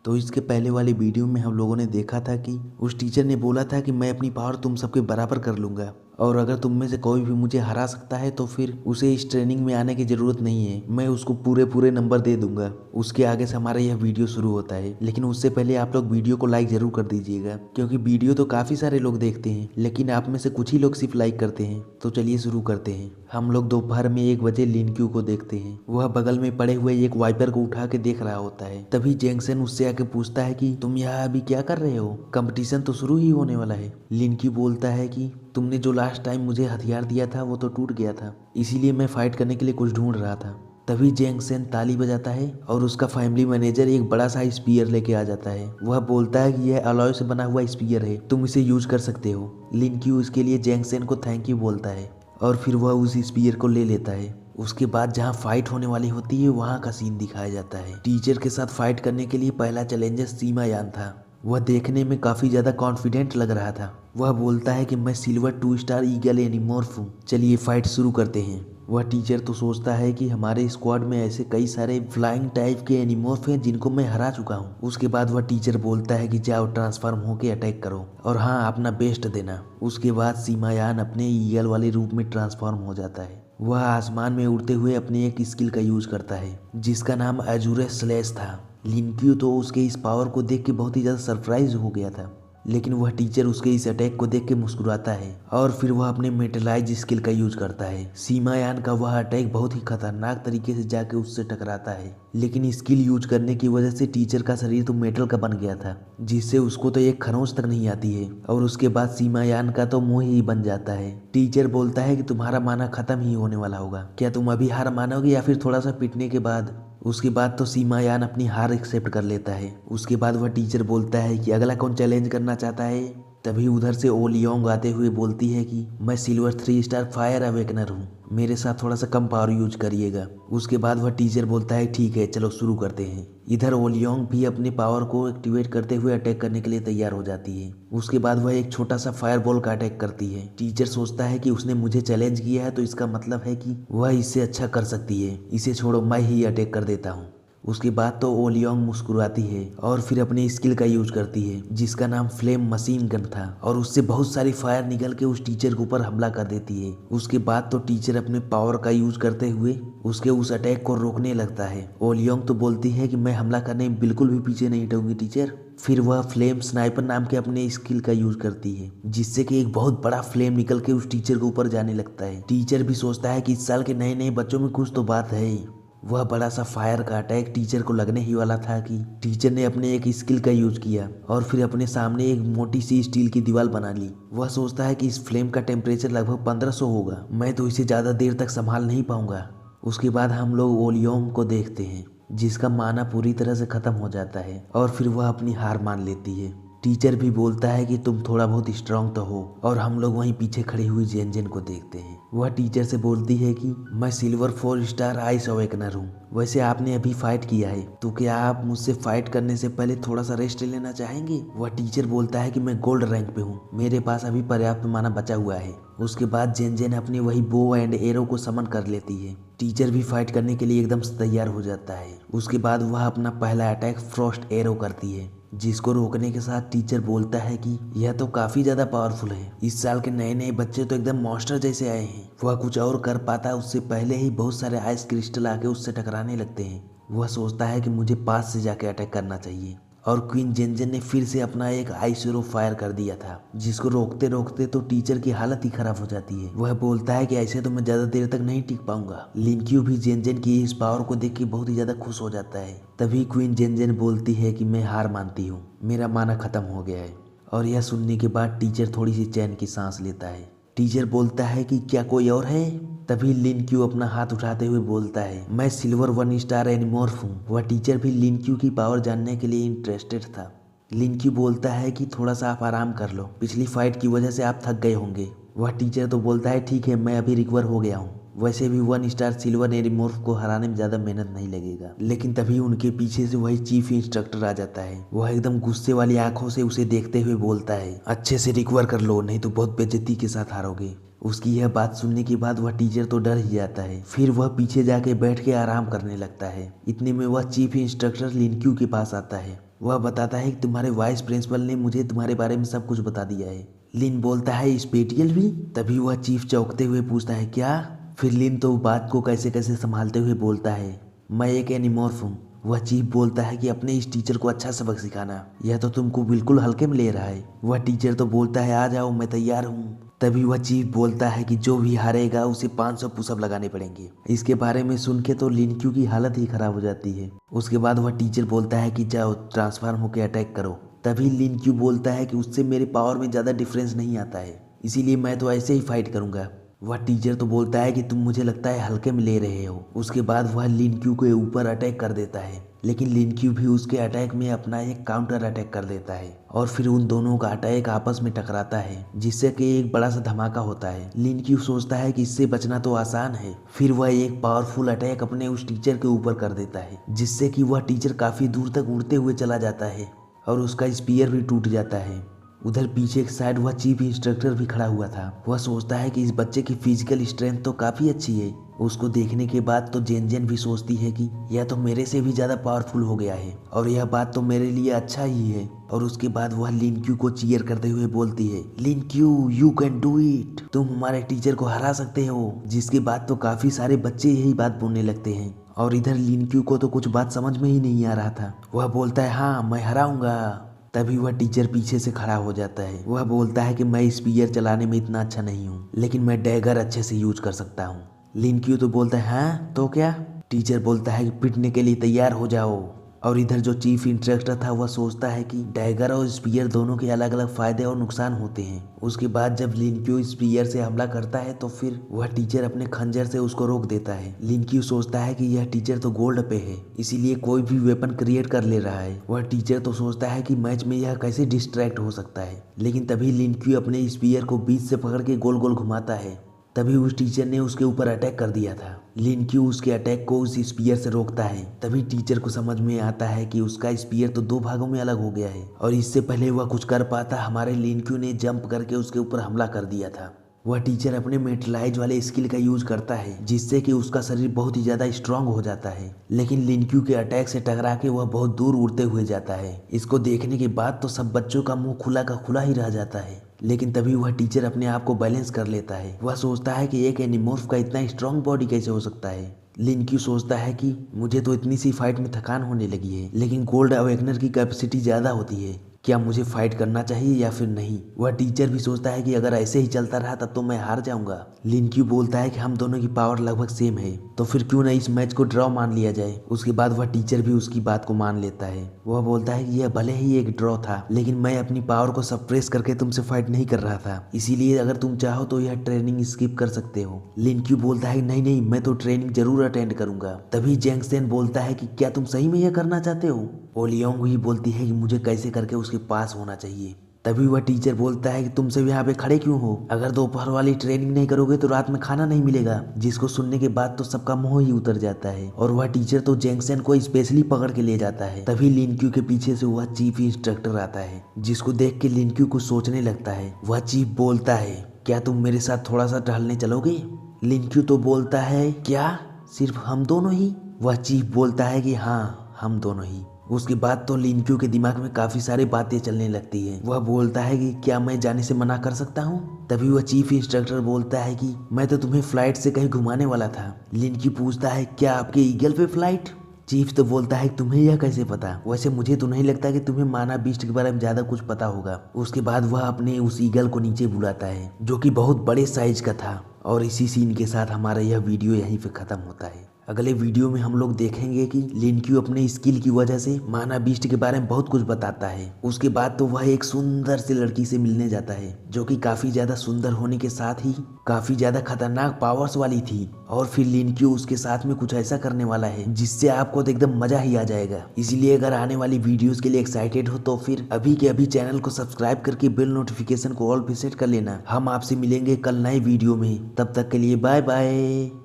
तो इसके पहले वाली वीडियो में हम लोगों ने देखा था कि उस टीचर ने बोला था कि मैं अपनी पावर तुम सबके बराबर कर लूँगा और अगर तुम में से कोई भी मुझे हरा सकता है तो फिर उसे इस ट्रेनिंग में आने की ज़रूरत नहीं है, मैं उसको पूरे पूरे नंबर दे दूंगा। उसके आगे से हमारा यह वीडियो शुरू होता है, लेकिन उससे पहले आप लोग वीडियो को लाइक ज़रूर कर दीजिएगा क्योंकि वीडियो तो काफ़ी सारे लोग देखते हैं लेकिन आप में से कुछ ही लोग सिर्फ लाइक करते हैं। तो चलिए शुरू करते हैं। हम लोग दोपहर में 1 बजे लिनक्यू को देखते हैं। वह बगल में पड़े हुए एक वाइपर को उठा के देख रहा होता है। तभी जेंगसन उससे आके पूछता है कि तुम यहाँ अभी क्या कर रहे हो, कंपटीशन तो शुरू ही होने वाला है। लिनक्यू बोलता है कि तुमने जो लास्ट टाइम मुझे हथियार दिया था वो तो टूट गया था, इसीलिए मैं फाइट करने के लिए कुछ ढूंढ रहा था। तभी जेंगसेन ताली बजाता है और उसका फैमिली मैनेजर एक बड़ा सा स्पीयर लेके आ जाता है। वह बोलता है कि यह अलॉय से बना हुआ स्पीयर है, तुम इसे यूज कर सकते हो। लिनक्यू इसके लिए जेंगसेन को थैंक यू बोलता है और फिर वह उस स्पीयर को ले लेता है। उसके बाद जहाँ फाइट होने वाली होती है वहाँ का सीन दिखाया जाता है। टीचर के साथ फाइट करने के लिए पहला चैलेंजर सीमा यान था। वह देखने में काफ़ी ज़्यादा कॉन्फिडेंट लग रहा था। वह बोलता है कि मैं सिल्वर 2 स्टार ईगल एनिमॉर्फ हूँ, चलिए फाइट शुरू करते हैं। वह टीचर तो सोचता है कि हमारे स्क्वाड में ऐसे कई सारे फ्लाइंग टाइप के एनिमॉर्फ हैं जिनको मैं हरा चुका हूँ। उसके बाद वह टीचर बोलता है कि जाओ ट्रांसफॉर्म होके अटैक करो और हाँ अपना बेस्ट देना। उसके बाद सीमायान अपने ईगल वाले रूप में ट्रांसफॉर्म हो जाता है। वह आसमान में उड़ते हुए अपने एक स्किल का यूज करता है जिसका नाम अजूरस स्लैश था। लिनक्यू तो उसके इस पावर को देख के बहुत ही ज़्यादा सरप्राइज हो गया था, लेकिन वह टीचर उसके इस अटैक को देख के मुस्कुराता है और फिर वह अपने मेटलाइज स्किल का यूज करता है। सीमायान का वह अटैक बहुत ही खतरनाक तरीके से जाके उससे टकराता है, लेकिन स्किल यूज करने की वजह से टीचर का शरीर तो मेटल का बन गया था जिससे उसको तो एक खरोंच तक नहीं आती है और उसके बाद सीमायान का तो मुंह ही बन जाता है। टीचर बोलता है कि तुम्हारा माना खत्म ही होने वाला होगा, क्या तुम अभी हार मानोगे या फिर थोड़ा सा पिटने के बाद। उसके बाद तो सीमायान अपनी हार एक्सेप्ट कर लेता है। उसके बाद वह टीचर बोलता है कि अगला कौन चैलेंज करना चाहता है। तभी उधर से ओलियोंग आते हुए बोलती है कि मैं सिल्वर 3 स्टार फायर अवेकनर हूँ, मेरे साथ थोड़ा सा कम पावर यूज करिएगा। उसके बाद वह टीचर बोलता है ठीक है चलो शुरू करते हैं। इधर ओलियोंग भी अपने पावर को एक्टिवेट करते हुए अटैक करने के लिए तैयार हो जाती है। उसके बाद वह एक छोटा सा फायर बॉल का अटैक करती है। टीचर सोचता है कि उसने मुझे चैलेंज किया है तो इसका मतलब है कि वह इससे अच्छा कर सकती है, इसे छोड़ो मैं ही अटैक कर देता हूँ। उसके बाद तो ओलियोंग मुस्कुराती है और फिर अपनी स्किल का यूज करती है जिसका नाम फ्लेम मशीन गन था और उससे बहुत सारी फायर निकल के उस टीचर के ऊपर हमला कर देती है। उसके बाद तो टीचर अपने पावर का यूज करते हुए उसके उस अटैक को रोकने लगता है। ओलियोंग तो बोलती है कि मैं हमला करने में बिल्कुल भी पीछे नहीं हटूंगी टीचर। फिर वह फ्लेम स्नाइपर नाम के अपने स्किल का यूज करती है जिससे कि एक बहुत बड़ा फ्लेम निकल के उस टीचर के ऊपर जाने लगता है। टीचर भी सोचता है कि इस साल के नए नए बच्चों में कुछ तो बात है। वह बड़ा सा फायर का अटैक टीचर को लगने ही वाला था कि टीचर ने अपने एक स्किल का यूज किया और फिर अपने सामने एक मोटी सी स्टील की दीवार बना ली। वह सोचता है कि इस फ्लेम का टेम्परेचर लगभग 1500 होगा, मैं तो इसे ज़्यादा देर तक संभाल नहीं पाऊंगा। उसके बाद हम लोग ओलियोंग को देखते हैं जिसका माना पूरी तरह से खत्म हो जाता है और फिर वह अपनी हार मान लेती है। टीचर भी बोलता है कि तुम थोड़ा बहुत स्ट्रांग तो हो और हम लोग वहीं पीछे खड़ी हुई जेनजेन को देखते हैं। वह टीचर से बोलती है कि मैं सिल्वर 4 स्टार आइस अवेकनर हूँ, वैसे आपने अभी फाइट किया है तो क्या आप मुझसे फाइट करने से पहले थोड़ा सा रेस्ट लेना चाहेंगे। वह टीचर बोलता है कि मैं गोल्ड रैंक पे हूँ, मेरे पास अभी पर्याप्त माना बचा हुआ है। उसके बाद जेनजेन अपने वही बो एंड एरो को समन कर लेती है। टीचर भी फाइट करने के लिए एकदम से तैयार हो जाता है। उसके बाद वह अपना पहला अटैक फ्रॉस्ट एरो करती है जिसको रोकने के साथ टीचर बोलता है कि यह तो काफी ज्यादा पावरफुल है, इस साल के नए नए बच्चे तो एकदम मॉन्स्टर जैसे आए हैं। वह कुछ और कर पाता उससे पहले ही बहुत सारे आइस क्रिस्टल आके उससे टकराने लगते हैं। वह सोचता है कि मुझे पास से जाके अटैक करना चाहिए और क्वीन जेनजेन ने फिर से अपना एक आइस एरो फायर कर दिया था जिसको रोकते रोकते तो टीचर की हालत ही खराब हो जाती है। वह बोलता है कि ऐसे तो मैं ज्यादा देर तक नहीं टिक पाऊंगा। लिनक्यू भी जेनजेन की इस पावर को देख के बहुत ही ज्यादा खुश हो जाता है। तभी क्वीन जेनजेन बोलती है कि मैं हार मानती हूँ, मेरा माना खत्म हो गया है। और यह सुनने के बाद टीचर थोड़ी सी चैन की सांस लेता है। टीचर बोलता है कि क्या कोई और है। तभी लिनक्यू अपना हाथ उठाते हुए बोलता है मैं सिल्वर 1 स्टार एनिमॉर्फ हूँ। वह टीचर भी लिनक्यू की पावर जानने के लिए इंटरेस्टेड था। लिनक्यू बोलता है कि थोड़ा सा आप आराम कर लो, पिछली फाइट की वजह से आप थक गए होंगे। वह टीचर तो बोलता है ठीक है मैं अभी रिकवर हो गया हूँ, वैसे भी 1 स्टार सिल्वर एनिमॉर्फ को हराने में ज्यादा मेहनत नहीं लगेगा। लेकिन तभी उनके पीछे से वही चीफ इंस्ट्रक्टर आ जाता है। वह एकदम गुस्से वाली आंखों से उसे देखते हुए बोलता है अच्छे से रिकवर कर लो नहीं तो बहुत बेइज्जती के साथ हारोगे। उसकी यह बात सुनने के बाद वह टीचर तो डर ही जाता है। फिर वह पीछे जाके बैठ के आराम करने लगता है। इतने में वह चीफ इंस्ट्रक्टर लिनक्यू के पास आता है। वह बताता है कि तुम्हारे वाइस प्रिंसिपल ने मुझे तुम्हारे बारे में सब कुछ बता दिया है। लिन बोलता है स्पेटियल भी? तभी वह चीफ चौंकते हुए पूछता है क्या? फिर लिन तो बात को कैसे कैसे संभालते हुए बोलता है मैं एक एनिमॉर्फ हूँ। वह चीफ बोलता है कि अपने इस टीचर को अच्छा सबक सिखाना, यह तो तुमको बिल्कुल हल्के में ले रहा है। वह टीचर तो बोलता है आ जाओ मैं तैयार हूँ। तभी वह चीफ बोलता है कि जो भी हारेगा उसे 500 पुशअप लगाने पड़ेंगे। इसके बारे में सुन के तो लिनक्यू की हालत ही खराब हो जाती है। उसके बाद वह टीचर बोलता है कि जाओ ट्रांसफॉर्म होकर अटैक करो। तभी लिनक्यू बोलता है कि उससे मेरे पावर में ज़्यादा डिफरेंस नहीं आता है, इसीलिए मैं तो ऐसे ही फाइट करूंगा। वह टीचर तो बोलता है कि तुम मुझे लगता है हल्के में ले रहे हो। उसके बाद वह लिनक्यू के ऊपर अटैक कर देता है, लेकिन लिनक्यू भी उसके अटैक में अपना एक काउंटर अटैक कर देता है और फिर उन दोनों का अटैक आपस में टकराता है, जिससे कि एक बड़ा सा धमाका होता है। लिनक्यू सोचता है कि इससे बचना तो आसान है। फिर वह एक पावरफुल अटैक अपने उस टीचर के ऊपर कर देता है, जिससे कि वह टीचर काफी दूर तक उड़ते हुए चला जाता है और उसका स्पीयर भी टूट जाता है। उधर पीछे की साइड वह चीफ इंस्ट्रक्टर भी खड़ा हुआ था। वह सोचता है कि इस बच्चे की फिजिकल स्ट्रेंथ तो काफी अच्छी है। उसको देखने के बाद तो जेन जेन भी सोचती है कि यह तो मेरे से भी ज्यादा पावरफुल हो गया है और यह बात तो मेरे लिए अच्छा ही है। और उसके बाद वह लिनक्यू को चीयर करते हुए बोलती है लिनक्यू यू कैन डू इट, तुम हमारे टीचर को हरा सकते हो। जिसके बाद तो काफी सारे बच्चे यही बात बोलने लगते हैं और इधर लिनक्यू को तो कुछ बात समझ में ही नहीं आ रहा था। वह बोलता है हाँ मैं हराऊंगा। तभी वह टीचर पीछे से खड़ा हो जाता है। वह बोलता है कि मैं स्पीयर चलाने में इतना अच्छा नहीं हूँ, लेकिन मैं डैगर अच्छे से यूज कर सकता हूँ। लिनक्यू तो बोलता है हाँ तो क्या? टीचर बोलता है कि पिटने के लिए तैयार हो जाओ। और इधर जो चीफ इंस्ट्रक्टर था वह सोचता है कि डैगर और स्पीयर दोनों के अलग अलग फायदे और नुकसान होते हैं। उसके बाद जब लिनक्यू स्पीयर से हमला करता है तो फिर वह टीचर अपने खंजर से उसको रोक देता है। लिनक्यू सोचता है कि यह टीचर तो गोल्ड पे है, इसीलिए कोई भी वेपन क्रिएट कर ले रहा है। वह टीचर तो सोचता है कि मैच में यह कैसे डिस्ट्रैक्ट हो सकता है, लेकिन तभी लिनक्यू अपने स्पीयर को बीच से पकड़ के गोल गोल घुमाता है। तभी उस टीचर ने उसके ऊपर अटैक कर दिया था। लिनक्यू उसके अटैक को उस स्पीयर से रोकता है। तभी टीचर को समझ में आता है कि उसका स्पीयर तो 2 भागों में अलग हो गया है और इससे पहले वह कुछ कर पाता हमारे लिनक्यू ने जंप करके उसके ऊपर हमला कर दिया था। वह टीचर अपने मेटलाइज वाले स्किल का यूज करता है, जिससे कि उसका शरीर बहुत ही ज्यादा स्ट्रांग हो जाता है। लेकिन लिनक्यू के अटैक से टकरा के वह बहुत दूर उड़ते हुए जाता है। इसको देखने के बाद तो सब बच्चों का मुंह खुला का खुला ही रह जाता है। लेकिन तभी वह टीचर अपने आप को बैलेंस कर लेता है। वह सोचता है कि एक एनिमॉर्फ का इतना स्ट्रांग बॉडी कैसे हो सकता है। लिनक्यू सोचता है कि मुझे तो इतनी सी फाइट में थकान होने लगी है, लेकिन गोल्ड अवेकनर की कैपेसिटी ज्यादा होती है, क्या मुझे फाइट करना चाहिए या फिर नहीं। वह टीचर भी सोचता है कि अगर ऐसे ही चलता रहा तब तो मैं हार जाऊंगा। लिनक्यू बोलता है कि हम दोनों की पावर लगभग सेम है, तो फिर क्यों ना इस मैच को ड्रॉ मान लिया जाए। उसके बाद वह टीचर भी उसकी बात को मान लेता है। वह बोलता है कि यह भले ही एक ड्रॉ था, लेकिन मैं अपनी पावर को सप्रेस करके तुमसे फाइट नहीं कर रहा था, इसीलिए अगर तुम चाहो तो यह ट्रेनिंग स्किप कर सकते हो। लिनक्यू बोलता है नहीं नहीं मैं तो ट्रेनिंग जरूर अटेंड करूंगा। तभी जेंगसेन बोलता है कि क्या तुम सही में यह करना चाहते हो। ओलियोंग ही बोलती है कि मुझे कैसे करके उसके पास होना चाहिए। तभी वह टीचर बोलता है कि तुम सब यहाँ पे खड़े क्यों हो, अगर दोपहर वाली ट्रेनिंग नहीं करोगे तो रात में खाना नहीं मिलेगा। जिसको सुनने के बाद तो सबका मोह ही उतर जाता है और वह टीचर तो जेंगसेन को स्पेशली पकड़ के ले जाता है। तभी लिनक्यू के पीछे से वह चीफ इंस्ट्रक्टर आता है, जिसको देख के लिनक्यू कुछ सोचने लगता है। वह चीफ बोलता है क्या तुम मेरे साथ थोड़ा सा टहलने चलोगे। लिनक्यू तो बोलता है क्या सिर्फ हम दोनों ही। वह चीफ बोलता है कि हाँ हम दोनों ही। उसके बाद तो लिनक्यू के दिमाग में काफी सारी बातें चलने लगती है। वह बोलता है कि क्या मैं जाने से मना कर सकता हूँ। तभी वह चीफ इंस्ट्रक्टर बोलता है कि मैं तो तुम्हें फ्लाइट से कहीं घुमाने वाला था। लिनक्यू पूछता है क्या आपके ईगल पे फ्लाइट। चीफ तो बोलता है तुम्हें यह कैसे पता, वैसे मुझे तो नहीं लगता कि तुम्हें माना बीस्ट के बारे में ज्यादा कुछ पता होगा। उसके बाद वह अपने उस ईगल को नीचे बुलाता है, जो कि बहुत बड़े साइज का था। और इसी सीन के साथ हमारा यह वीडियो यहीं पे खत्म होता है। अगले वीडियो में हम लोग देखेंगे कि लिनक्यू अपने स्किल की वजह से माना बीस्ट के बारे में बहुत कुछ बताता है। उसके बाद तो वह एक सुंदर सी लड़की से मिलने जाता है, जो कि काफी ज्यादा सुंदर होने के साथ ही काफी ज्यादा खतरनाक पावर्स वाली थी। और फिर लिनक्यू उसके साथ में कुछ ऐसा करने वाला है जिससे आपको तो एकदम मजा ही आ जाएगा। इसलिए अगर आने वाली वीडियोस के लिए एक्साइटेड हो तो फिर अभी के अभी चैनल को सब्सक्राइब करके बेल नोटिफिकेशन को ऑल पे सेट कर लेना। हम आपसे मिलेंगे कल नए वीडियो में, तब तक के लिए बाय बाय।